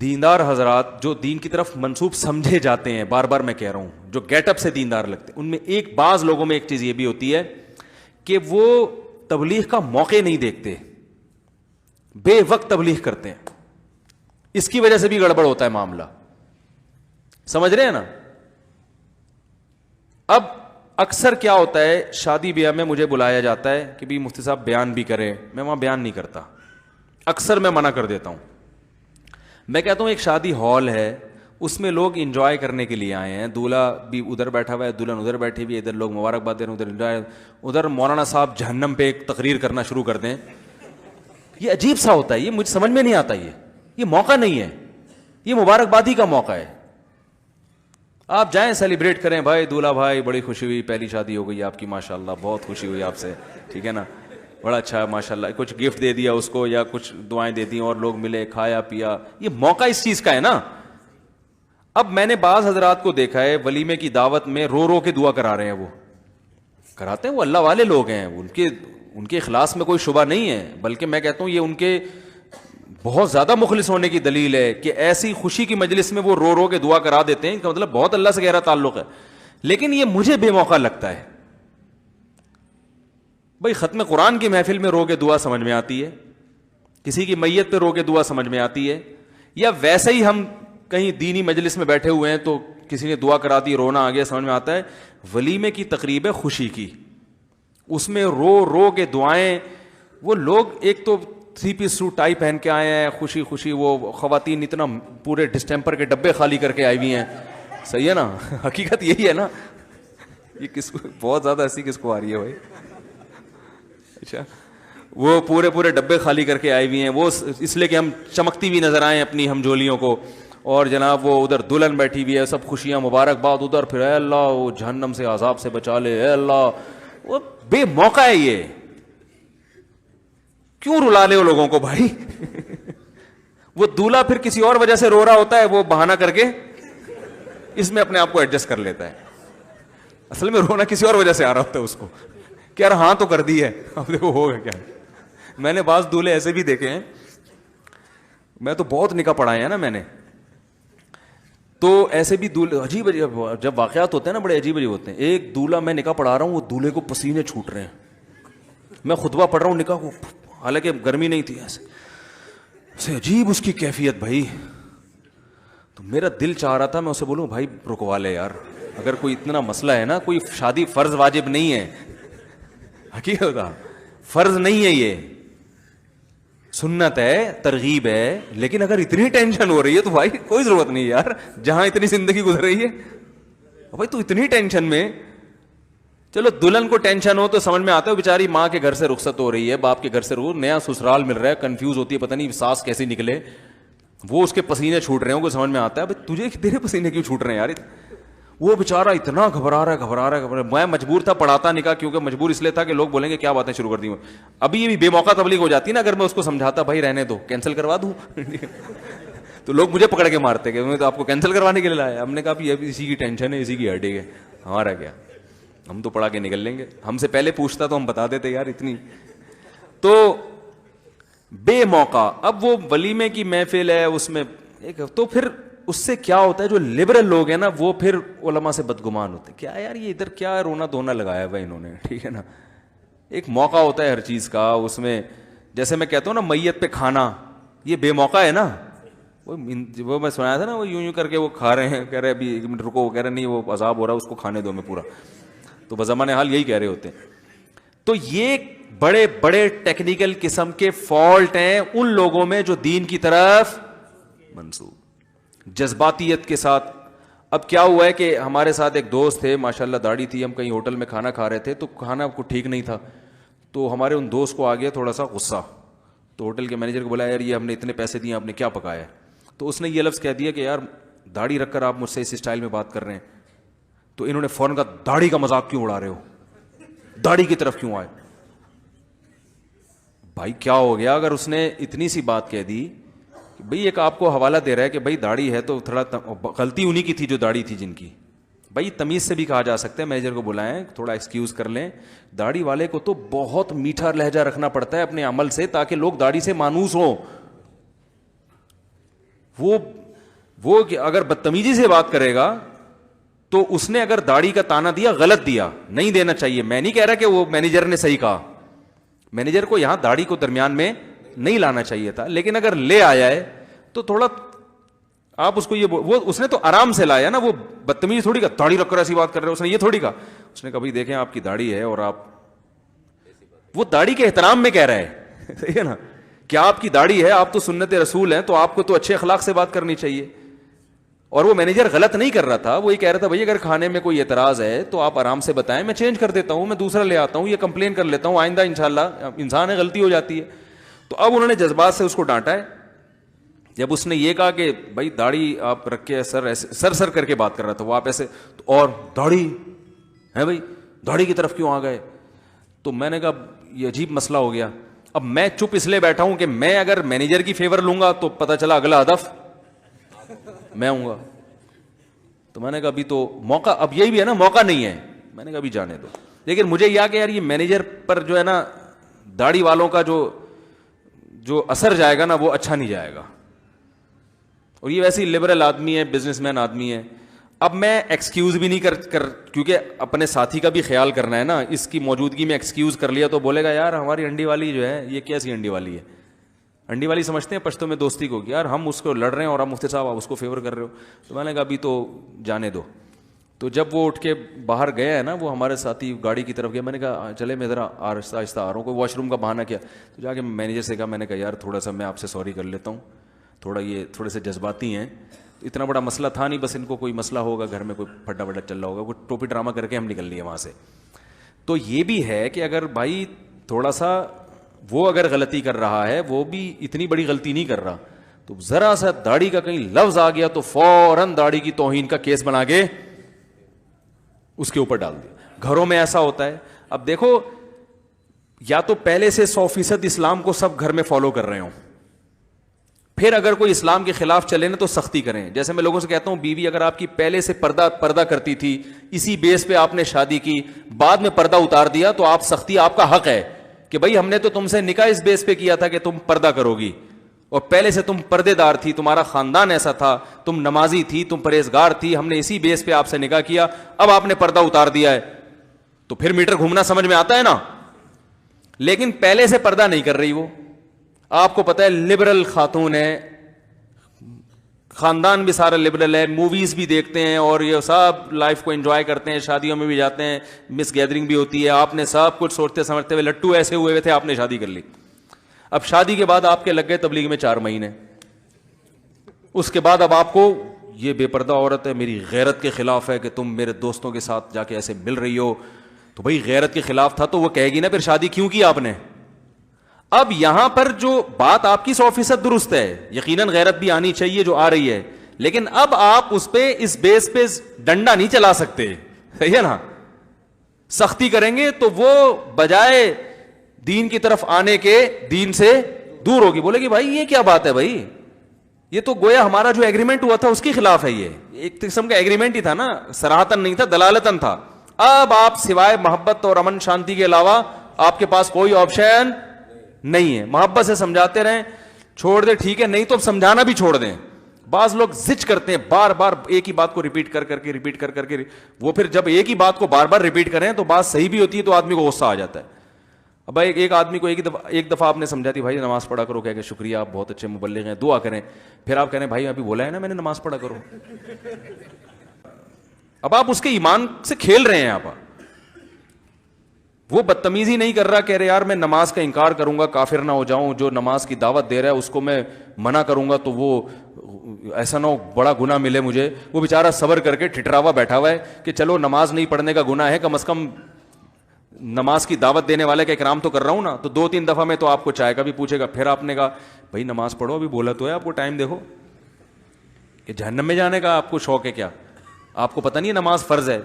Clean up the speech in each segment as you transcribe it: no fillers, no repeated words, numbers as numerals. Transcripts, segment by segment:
دیندار حضرات جو دین کی طرف منسوب سمجھے جاتے ہیں، بار بار میں کہہ رہا ہوں، جو گیٹ اپ سے دیندار لگتے ہیں، ان میں ایک بعض لوگوں میں ایک چیز یہ بھی ہوتی ہے کہ وہ تبلیغ کا موقع نہیں دیکھتے، بے وقت تبلیغ کرتے ہیں، اس کی وجہ سے بھی گڑبڑ ہوتا ہے معاملہ. سمجھ رہے ہیں نا؟ اب اکثر کیا ہوتا ہے، شادی بیاہ میں مجھے بلایا جاتا ہے کہ بھی مفتی صاحب بیان بھی کریں، میں وہاں بیان نہیں کرتا، اکثر میں منع کر دیتا ہوں. میں کہتا ہوں ایک شادی ہال ہے، اس میں لوگ انجوائے کرنے کے لیے آئے ہیں، دولہا بھی ادھر بیٹھا ہوا ہے، دلہن ادھر بیٹھی ہوئی ہے، ادھر لوگ مبارکباد دے رہے ہیں، ادھر انجوائے، ادھر مولانا صاحب جہنم پہ ایک تقریر کرنا شروع کر دیں. یہ عجیب سا ہوتا ہے، یہ مجھے سمجھ میں نہیں آتا، یہ موقع نہیں ہے، یہ مبارکبادی کا موقع ہے. آپ جائیں سیلیبریٹ کریں، بھائی دولہا بھائی بڑی خوشی ہوئی، پہلی شادی ہو گئی آپ کی، ماشاءاللہ بہت خوشی ہوئی آپ سے، ٹھیک ہے نا، بڑا اچھا ماشاءاللہ، کچھ گفٹ دے دیا اس کو یا کچھ دعائیں دے دیں اور لوگ ملے، کھایا پیا، یہ موقع اس چیز کا ہے نا. اب میں نے بعض حضرات کو دیکھا ہے ولیمے کی دعوت میں رو رو کے دعا کرا رہے ہیں، وہ کراتے ہیں، وہ اللہ والے لوگ ہیں، ان کے اخلاص میں کوئی شبہ نہیں ہے، بلکہ میں کہتا ہوں یہ ان کے بہت زیادہ مخلص ہونے کی دلیل ہے کہ ایسی خوشی کی مجلس میں وہ رو رو کے دعا کرا دیتے ہیں، ان کا مطلب بہت اللہ سے گہرا تعلق ہے. لیکن یہ مجھے بے موقع لگتا ہے. بھائی ختم قرآن کی محفل میں رو کے دعا سمجھ میں آتی ہے، کسی کی میت پہ رو کے دعا سمجھ میں آتی ہے، یا ویسے ہی ہم کہیں دینی مجلس میں بیٹھے ہوئے ہیں تو کسی نے دعا کرا دی، رونا آ گیا، سمجھ میں آتا ہے. ولیمے کی تقریب ہے خوشی کی، اس میں رو رو کے دعائیں، وہ لوگ ایک تو 3 پیس سوٹ ٹائی پہن کے آئے ہیں، خوشی خوشی، وہ خواتین اتنا پورے ڈسٹمپر کے ڈبے خالی کر کے آئی ہوئی ہیں، صحیح ہے نا؟ حقیقت یہی ہے نا. یہ کس کو بہت زیادہ ہنسی کس کو آ رہی ہے بھائی؟ اچھا، وہ پورے ڈبے خالی کر کے آئی ہوئی ہیں، وہ اس لیے کہ ہم چمکتی ہوئی نظر آئیں اپنی ہم جولیوں کو، اور جناب وہ ادھر دلہن بیٹھی ہوئی ہے، سب خوشیاں مبارکباد ادھر، پھر اے اللہ وہ جہنم سے عذاب سے بچا لے، اے اللہ. وہ بے موقع ہے، یہ کیوں رلا لے وہ لوگوں کو بھائی؟ وہ دولہا پھر کسی اور وجہ سے رو رہا ہوتا ہے، وہ بہانہ کر کے اس میں اپنے آپ کو ایڈجسٹ کر لیتا ہے، اصل میں رونا کسی اور وجہ سے آ رہا ہوتا ہے اس کو، کہ یار ہاں تو کر دی ہے، اب دیکھو ہوگا کیا. میں نے بعض دولہے ایسے بھی دیکھے ہیں، میں تو بہت نکاح پڑھائے ہیں نا میں نے، تو ایسے بھی دولہے عجیب عجیب جب واقعات ہوتے ہیں نا، بڑے عجیب عجیب ہوتے ہیں. ایک دولہا میں نکاح پڑھا رہا ہوں، وہ دولہے کو پسینے چھوٹ رہے ہیں، میں خطبہ پڑھ رہا ہوں نکاح کو، حالانکہ گرمی نہیں تھی، ایسے عجیب اس کی کیفیت بھائی. تو میرا دل چاہ رہا تھا میں اسے بولوں بھائی رکوا لے یار، اگر کوئی اتنا مسئلہ ہے نا، کوئی شادی فرض واجب نہیں ہے، حقیقت فرض نہیں ہے، یہ سنت ہے، ترغیب ہے، لیکن اگر اتنی ٹینشن ہو رہی ہے تو بھائی کوئی ضرورت نہیں یار، جہاں اتنی زندگی گزر رہی ہے بھائی تو اتنی ٹینشن میں. چلو دلہن کو ٹینشن ہو تو سمجھ میں آتا ہے، بیچاری ماں کے گھر سے رخصت ہو رہی ہے، باپ کے گھر سے نیا سسرال مل رہا ہے، کنفیوز ہوتی ہے، پتہ نہیں ساس کیسے نکلے، وہ اس کے پسینے چھوٹ رہے ہوں کو سمجھ میں آتا ہے بھائی تجھے تیرے پسینے کیوں چھوٹ رہے ہیں یار. وہ بیچارہ اتنا گھبرا رہا ہے. میں مجبور تھا پڑھاتا نکاح، کیونکہ مجبور اس لیے تھا کہ لوگ بولیں گے کیا باتیں شروع کر دی. ابھی یہ بھی بے موقع تبلیغ ہو جاتی نا، اگر میں اس کو سمجھاتا بھائی رہنے دو، کینسل کروا دوں تو لوگ مجھے پکڑ کے مارتے کہ میں تو آپ کو کینسل کروانے کے لیے لایا. ہم نے کہا یہ اسی کی ٹینشن ہے، اسی کی ہیڈیک ہے، ہمارا کیا، ہم تو پڑھا کے نکل لیں گے. ہم سے پہلے پوچھتا تو ہم بتا دیتے یار اتنی. تو بے موقع، اب وہ ولیمے کی محفل ہے اس میں ایک، تو پھر اس سے کیا ہوتا ہے، جو لبرل لوگ ہیں نا وہ پھر علماء سے بدگمان ہوتے ہیں، کیا یار یہ ادھر کیا رونا دھونا لگایا ہوا انہوں نے، ٹھیک ہے نا. ایک موقع ہوتا ہے ہر چیز کا، اس میں جیسے میں کہتا ہوں نا میت پہ کھانا، یہ بے موقع ہے نا. وہ میں سنایا تھا نا، وہ یوں کر کے وہ کھا رہے ہیں، کہہ رہے ابھی 1 منٹ رکو، وہ کہہ رہے نہیں وہ عذاب ہو رہا ہے اس کو کھانے دو میں پورا. تو بزمان حال یہی کہہ رہے ہوتے ہیں. تو یہ بڑے بڑے ٹیکنیکل قسم کے فالٹ ہیں ان لوگوں میں جو دین کی طرف منسوب جذباتیت کے ساتھ. اب کیا ہوا ہے کہ ہمارے ساتھ ایک دوست تھے، ماشاءاللہ داڑھی تھی، ہم کہیں ہوٹل میں کھانا کھا رہے تھے تو کھانا کو ٹھیک نہیں تھا، تو ہمارے ان دوست کو آ گیا تھوڑا سا غصہ. تو ہوٹل کے مینیجر کو بولا یار یہ ہم نے اتنے پیسے دیے، آپ نے کیا پکایا ہے؟ تو اس نے یہ لفظ کہہ دیا کہ یار داڑھی رکھ کر آپ مجھ سے اس اسٹائل میں بات کر رہے ہیں. تو انہوں نے فوراً کہا داڑھی کا مذاق کیوں اڑا رہے ہو، داڑھی کی طرف کیوں آئے؟ بھائی کیا ہو گیا اگر اس نے اتنی سی بات کہہ دی کہ بھئی ایک آپ کو حوالہ دے رہا ہے کہ بھئی داڑھی ہے تو تھوڑا غلطی انہی کی تھی جو داڑھی تھی جن کی. بھائی تمیز سے بھی کہا جا سکتا ہے، مینیجر کو بلائیں تھوڑا ایکسکیوز کر لیں. داڑھی والے کو تو بہت میٹھا لہجہ رکھنا پڑتا ہے اپنے عمل سے تاکہ لوگ داڑھی سے مانوس ہوں. وہ کہ اگر بدتمیزی سے بات کرے گا تو اس نے اگر داڑھی کا تانا دیا غلط دیا, نہیں دینا چاہیے. میں نہیں کہہ رہا کہ وہ مینیجر نے صحیح کہا, مینیجر کو یہاں داڑھی کو درمیان میں نہیں لانا چاہیے تھا, لیکن اگر لے آیا ہے تو تھوڑا آپ اس کو یہ وہ اس نے تو آرام سے لایا نا, وہ بدتمیزی تھوڑی کا داڑھی رکھ کر ایسی بات کر رہے, اس نے یہ تھوڑی کہا, اس نے کبھی دیکھیں آپ کی داڑھی ہے اور آپ, وہ داڑھی کے احترام میں کہہ رہا ہے صحیح ہے نا, کیا آپ کی داڑھی ہے, آپ تو سنت رسول ہیں, تو آپ کو تو اچھے اخلاق سے بات کرنی چاہیے. اور وہ مینیجر غلط نہیں کر رہا تھا, وہ یہ کہہ رہا تھا بھائی اگر کھانے میں کوئی اعتراض ہے تو آپ آرام سے بتائیں, میں چینج کر دیتا ہوں, میں دوسرا لے آتا ہوں, یہ کمپلین کر لیتا ہوں, آئندہ انشاءاللہ انسان ہے غلطی ہو جاتی ہے. تو اب انہوں نے جذبات سے اس کو ڈانٹا ہے. جب اس نے یہ کہا کہ بھائی داڑھی آپ رکھ کے سر کر کے بات کر رہا تھا وہ, آپ ایسے اور داڑھی ہے بھائی, داڑھی کی طرف کیوں آ گئے, تو میں نے کہا یہ عجیب مسئلہ ہو گیا. اب میں چپ اس لیے بیٹھا ہوں کہ میں اگر مینیجر کی فیور لوں گا تو پتہ چلا اگلا ہدف میں ہوں گا. تو میں نے کہا ابھی تو موقع, اب یہی بھی ہے نا موقع نہیں ہے, میں نے کہا ابھی جانے دو. لیکن مجھے یہ کہ یار یہ مینیجر پر جو ہے نا داڑھی والوں کا جو اثر جائے گا نا وہ اچھا نہیں جائے گا, اور یہ ویسے ہی لبرل آدمی ہے, بزنس مین آدمی ہے. اب میں ایکسکیوز بھی نہیں کر کیونکہ اپنے ساتھی کا بھی خیال کرنا ہے نا, اس کی موجودگی میں ایکسکیوز کر لیا تو بولے گا یار ہماری انڈی والی جو ہے یہ کیسی انڈی والی ہے, انڈی والی سمجھتے ہیں پشتو میں دوستی کو, یار ہم اس کو لڑ رہے ہیں اور آپ مفتی صاحب آپ اس کو فیور کر رہے ہو. تو میں نے کہا ابھی تو جانے دو. تو جب وہ اٹھ کے باہر گیا ہے نا, وہ ہمارے ساتھی گاڑی کی طرف گیا, میں نے کہا چلے میں ذرا آہستہ آہستہ آ رہا ہوں, کوئی واش روم کا بہانہ کیا. تو جا کے مینیجر سے کہا, میں نے کہا یار تھوڑا سا میں آپ سے سوری کر لیتا ہوں, تھوڑا یہ تھوڑے سے جذباتی ہیں, اتنا بڑا مسئلہ تھا نہیں, بس ان کو کوئی مسئلہ ہوگا گھر میں, کوئی پھڈا وڈا چل رہا ہوگا, کوئی ٹوپی ڈرامہ کر کے ہم نکل لیے وہاں سے. تو یہ بھی ہے کہ اگر بھائی تھوڑا سا وہ اگر غلطی کر رہا ہے, وہ بھی اتنی بڑی غلطی نہیں کر رہا, تو ذرا سا داڑھی کا کہیں لفظ آ گیا تو فوراً داڑھی کی توہین کا کیس بنا کے اس کے اوپر ڈال دیا. گھروں میں ایسا ہوتا ہے. اب دیکھو یا تو پہلے سے 100% اسلام کو سب گھر میں فالو کر رہے ہوں, پھر اگر کوئی اسلام کے خلاف چلے نا تو سختی کریں. جیسے میں لوگوں سے کہتا ہوں بیوی اگر آپ کی پہلے سے پردہ کرتی تھی, اسی بیس پہ آپ نے شادی کی, بعد میں پردہ اتار دیا, تو آپ سختی, آپ کا حق ہے کہ بھائی ہم نے تو تم سے نکاح اس بیس پہ کیا تھا کہ تم پردہ کرو گی, اور پہلے سے تم پردے دار تھی, تمہارا خاندان ایسا تھا, تم نمازی تھی, تم پرہیزگار تھی, ہم نے اسی بیس پہ آپ سے نکاح کیا, اب آپ نے پردہ اتار دیا ہے, تو پھر میٹر گھومنا سمجھ میں آتا ہے نا. لیکن پہلے سے پردہ نہیں کر رہی, وہ آپ کو پتہ ہے لبرل خاتون ہے, خاندان بھی سارا لبرل ہے, موویز بھی دیکھتے ہیں اور یہ سب لائف کو انجوائے کرتے ہیں, شادیوں میں بھی جاتے ہیں, مس گیدرنگ بھی ہوتی ہے, آپ نے سب کچھ سوچتے سمجھتے ہوئے لٹو ایسے ہوئے تھے, آپ نے شادی کر لی. اب شادی کے بعد آپ کے لگ گئے تبلیغ میں 4 مہینے, اس کے بعد اب آپ کو یہ بے پردہ عورت ہے, میری غیرت کے خلاف ہے کہ تم میرے دوستوں کے ساتھ جا کے ایسے مل رہی ہو. تو بھائی غیرت کے خلاف تھا تو وہ کہے گی نا پھر شادی کیوں کی آپ نے. اب یہاں پر جو بات آپ کی 100% درست ہے, یقیناً غیرت بھی آنی چاہیے جو آ رہی ہے, لیکن اب آپ اس پہ اس بیس پہ ڈنڈا نہیں چلا سکتے, صحیح ہے نا. سختی کریں گے تو وہ بجائے دین کی طرف آنے کے دین سے دور ہوگی, بولے گی بھائی یہ کیا بات ہے, بھائی یہ تو گویا ہمارا جو ایگریمنٹ ہوا تھا اس کے خلاف ہے, یہ ایک قسم کا ایگریمنٹ ہی تھا نا, صراحتاً نہیں تھا, دلالتاً تھا. اب آپ سوائے محبت اور امن شانتی کے علاوہ آپ کے پاس کوئی آپشن نہیں ہے. محبت سے سمجھاتے رہیں, چھوڑ دیں ٹھیک ہے, نہیں تو سمجھانا بھی چھوڑ دیں. بعض لوگ زچ کرتے ہیں بار بار ایک ہی بات کو ریپیٹ کر کے, وہ پھر جب ایک ہی بات کو بار بار ریپیٹ کریں تو بات صحیح بھی ہوتی ہے تو آدمی کو غصہ آ جاتا ہے. اب ایک آدمی کو ایک دفعہ آپ نے سمجھا دی بھائی نماز پڑھا کرو, کہہ کہ شکریہ آپ بہت اچھے مبلغ ہیں, دعا کریں. پھر آپ کہہ رہے ہیں بھائی ابھی بولا ہے نا میں نے نماز پڑھا کرو. اب آپ اس کے ایمان سے کھیل رہے ہیں. آپ وہ بدتمیزی نہیں کر رہا, کہہ رہے یار میں نماز کا انکار کروں گا کافر نہ ہو جاؤں, جو نماز کی دعوت دے رہا ہے اس کو میں منع کروں گا تو وہ ایسا نہ ہو بڑا گناہ ملے مجھے. وہ بیچارہ صبر کر کے ٹھٹرا ہوا بیٹھا ہوا ہے کہ چلو نماز نہیں پڑھنے کا گناہ ہے, کم از کم نماز کی دعوت دینے والے کا اکرام تو کر رہا ہوں نا. تو 2-3 دفعہ میں تو آپ کو چائے کا بھی پوچھے گا. پھر آپ نے کہا بھائی نماز پڑھو, ابھی بولا تو ہے, آپ کو ٹائم دیکھو, کہ جہنم میں جانے کا آپ کو شوق ہے کیا, آپ کو پتہ نہیں نماز فرض ہے.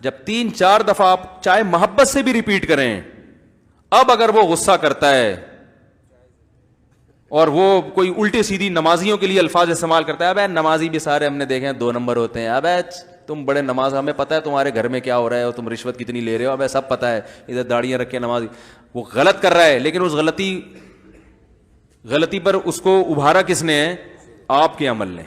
جب 3-4 دفعہ آپ چاہے محبت سے بھی ریپیٹ کریں, اب اگر وہ غصہ کرتا ہے اور وہ کوئی الٹی سیدھی نمازیوں کے لیے الفاظ استعمال کرتا ہے, اب نمازی بھی سارے ہم نے دیکھے ہیں 2 نمبر ہوتے ہیں, اب تم بڑے نماز, ہمیں پتہ ہے تمہارے گھر میں کیا ہو رہا ہے اور تم رشوت کتنی لے رہے ہو, اب سب پتہ ہے, ادھر داڑیاں رکھ کے نمازی, وہ غلط کر رہا ہے, لیکن اس غلطی پر اس کو ابھارا کس نے ہے, آپ کے عمل نے.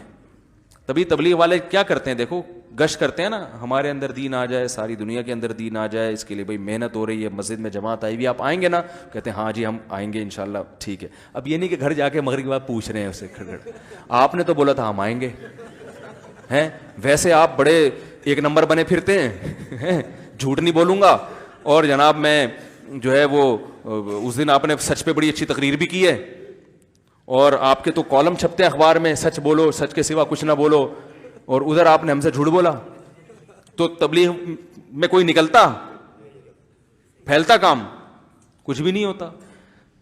تبھی تبلیغ والے کیا کرتے ہیں, دیکھو گشت کرتے ہیں نا, ہمارے اندر دین آ جائے, ساری دنیا کے اندر دین آ جائے, اس کے لیے بھائی محنت ہو رہی ہے, مسجد میں جماعت آئی ہوئی, آپ آئیں گے نا؟ کہتے ہیں ہاں جی ہم آئیں گے انشاءاللہ, ٹھیک ہے. اب یہ نہیں کہ گھر جا کے مغرب کے بعد پوچھ رہے ہیں اسے, آپ نے تو بولا تھا ہم آئیں گے ہیں, ویسے آپ بڑے ایک نمبر بنے پھرتے ہیں, جھوٹ نہیں بولوں گا, اور جناب میں جو ہے وہ اس دن آپ نے سچ پہ بڑی اچھی تقریر بھی کی ہے, اور آپ کے تو کالم چھپتے ہیں اخبار میں, سچ بولو, سچ کے سوا کچھ نہ بولو, اور ادھر آپ نے ہم سے جھوٹ بولا. تو تبلیغ میں کوئی نکلتا, پھیلتا کام کچھ بھی نہیں ہوتا.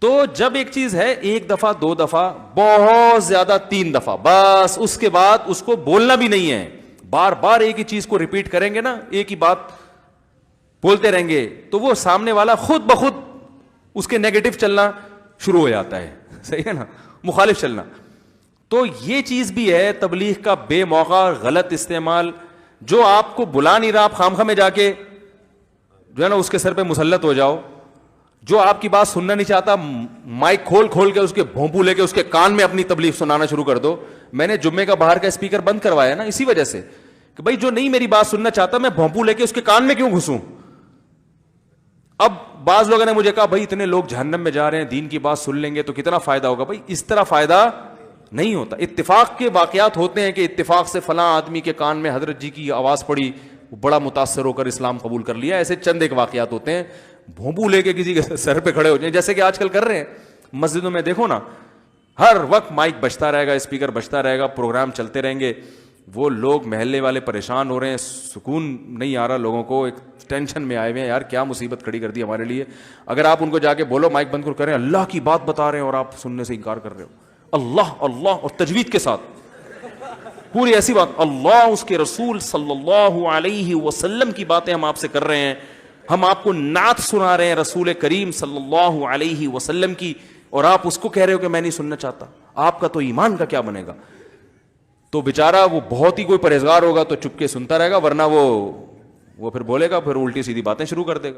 تو جب ایک چیز ہے ایک دفعہ, دو دفعہ, بہت زیادہ 3 دفعہ, بس اس کے بعد اس کو بولنا بھی نہیں ہے, بار بار ایک ہی چیز کو ریپیٹ کریں گے نا, ایک ہی بات بولتے رہیں گے, تو وہ سامنے والا خود بخود اس کے نیگیٹو چلنا شروع ہو جاتا ہے, صحیح ہے نا, مخالف چلنا. تو یہ چیز بھی ہے تبلیغ کا بے موقع غلط استعمال. جو آپ کو بلا نہیں رہا, آپ خامخواہ میں جا کے جو ہے نا اس کے سر پہ مسلط ہو جاؤ. جو آپ کی بات سننا نہیں چاہتا, مائک کھول کھول کے اس کے بھونپو لے کے اس کے کان میں اپنی تبلیغ سنانا شروع کر دو. میں نے جمعے کا باہر کا اسپیکر بند کروایا نا اسی وجہ سے کہ بھائی جو نہیں میری بات سننا چاہتا, میں بھونپو لے کے اس کے کان میں کیوں گھسوں. اب بعض لوگوں نے مجھے کہا بھائی اتنے لوگ جہنم میں جا رہے ہیں, دین کی بات سن لیں گے تو کتنا فائدہ ہوگا. بھائی اس طرح فائدہ نہیں ہوتا. اتفاق کے واقعات ہوتے ہیں کہ اتفاق سے فلاں آدمی کے کان میں حضرت جی کی آواز پڑی, بڑا متاثر ہو کر اسلام قبول کر لیا. ایسے چند ایک واقعات ہوتے ہیں. بھونپو لے کے کسی کے سر پہ کھڑے ہو جائیں جیسے کہ آج کل کر رہے ہیں مسجدوں میں, دیکھو نا ہر وقت مائک بجتا رہے گا, اسپیکر بجتا رہے گا, پروگرام چلتے رہیں گے. وہ لوگ محلے والے پریشان ہو رہے ہیں, سکون نہیں آ رہا لوگوں کو, ایک ٹینشن میں آئے ہوئے ہیں, یار کیا مصیبت کھڑی کر دی ہمارے لیے. اگر آپ ان کو جا کے بولو مائک بند کر رہے ہیں, اللہ کی بات بتا رہے ہیں اور آپ سننے سے انکار کر رہے ہو, اللہ اللہ, اور تجوید کے ساتھ پوری ایسی بات, اللہ اس کے رسول صلی اللہ علیہ وسلم کی باتیں ہم آپ سے کر رہے ہیں, ہم آپ کو نعت سنا رہے ہیں رسول کریم صلی اللہ علیہ وسلم کی, اور آپ اس کو کہہ رہے ہو کہ میں نہیں سننا چاہتا. آپ کا تو ایمان کا کیا بنے گا. تو بیچارہ وہ بہت ہی کوئی پرہیزگار ہوگا تو چپ کے سنتا رہے گا, ورنہ وہ پھر بولے گا, پھر الٹی سیدھی باتیں شروع کر دے گا.